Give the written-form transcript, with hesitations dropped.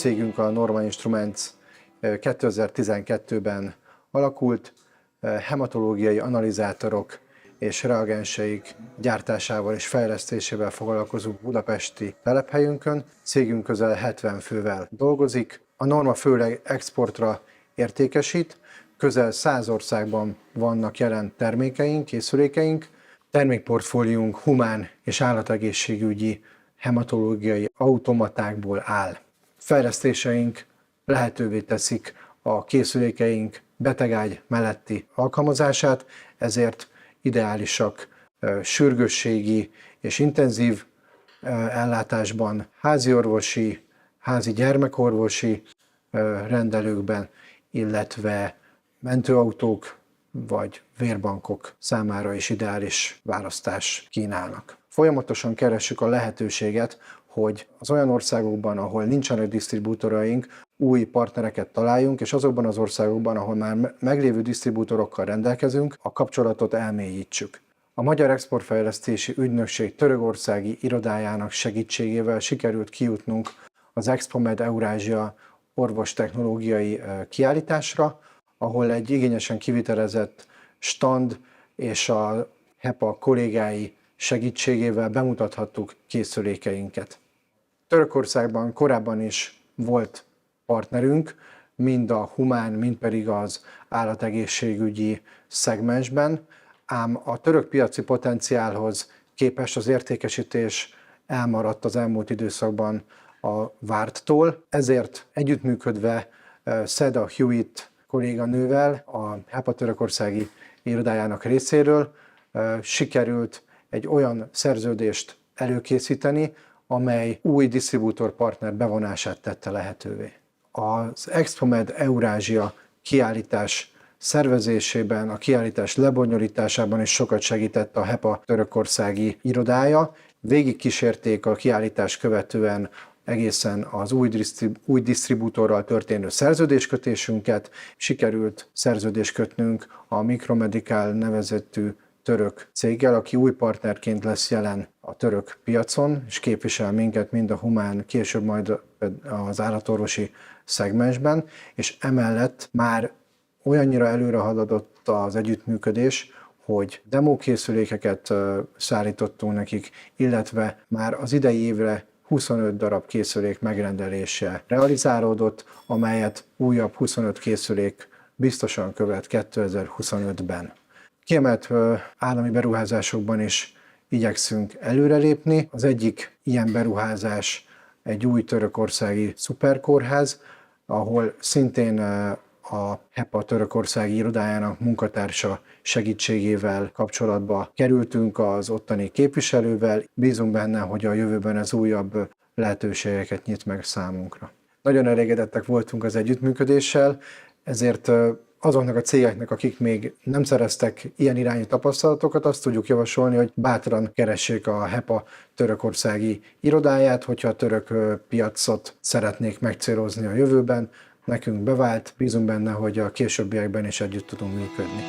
cégünk a Norma Instruments 2012-ben alakult, hematológiai analizátorok és reagenseik gyártásával és fejlesztésével foglalkozunk budapesti telephelyünkön. Cégünk közel 70 fővel dolgozik. A Norma főleg exportra értékesít, közel 100 országban vannak jelen termékeink, készülékeink. Termékportfóliónk humán és állategészségügyi hematológiai automatákból áll. Fejlesztéseink lehetővé teszik a készülékeink betegágy melletti alkalmazását, ezért ideálisak sürgősségi és intenzív ellátásban, háziorvosi, házi gyermekorvosi rendelőkben, illetve mentőautók vagy vérbankok számára is ideális választás kínálnak. Folyamatosan keressük a lehetőséget, hogy az olyan országokban, ahol nincsenek disztribútoraink, új partnereket találjunk, és azokban az országokban, ahol már meglévő disztribútorokkal rendelkezünk, a kapcsolatot elmélyítsük. A Magyar Exportfejlesztési Ügynökség törökországi irodájának segítségével sikerült kijutnunk az Expomed Eurázsia orvostechnológiai kiállításra, ahol egy igényesen kivitelezett stand és a HEPA kollégái segítségével bemutathattuk készülékeinket. Törökországban korábban is volt partnerünk, mind a humán, mind pedig az állategészségügyi szegmensben, ám a török piaci potenciálhoz képest az értékesítés elmaradt az elmúlt időszakban a várttól, ezért együttműködve Seda Hewitt kolléganővel, a HEPA törökországi irodájának részéről sikerült egy olyan szerződést előkészíteni, amely új disztribútor partner bevonását tette lehetővé. Az Expomed Eurázsia kiállítás szervezésében, a kiállítás lebonyolításában is sokat segített a HEPA törökországi irodája. Végigkísérték a kiállítás követően egészen az új disztribútorral történő szerződéskötésünket, sikerült szerződést kötnünk a Micromedical nevezetű török céggel, aki új partnerként lesz jelen a török piacon, és képvisel minket mind a humán, később majd az állatorvosi szegmensben, és emellett már olyannyira előre haladott az együttműködés, hogy demókészülékeket szállítottunk nekik, illetve már az idei évre 25 darab készülék megrendelése realizálódott, amelyet újabb 25 készülék biztosan követ 2025-ben. Kiemelt állami beruházásokban is igyekszünk előrelépni. Az egyik ilyen beruházás egy új törökországi szuperkórház, ahol szintén a HEPA törökországi irodájának munkatársa segítségével kapcsolatba kerültünk az ottani képviselővel. Bízunk benne, hogy a jövőben ez újabb lehetőségeket nyit meg számunkra. Nagyon elégedettek voltunk az együttműködéssel, ezért azoknak a cégeknek, akik még nem szereztek ilyen irányú tapasztalatokat, azt tudjuk javasolni, hogy bátran keressék a HEPA törökországi irodáját, hogyha a török piacot szeretnék megcélozni a jövőben. Nekünk bevált, bízunk benne, hogy a későbbiekben is együtt tudunk működni.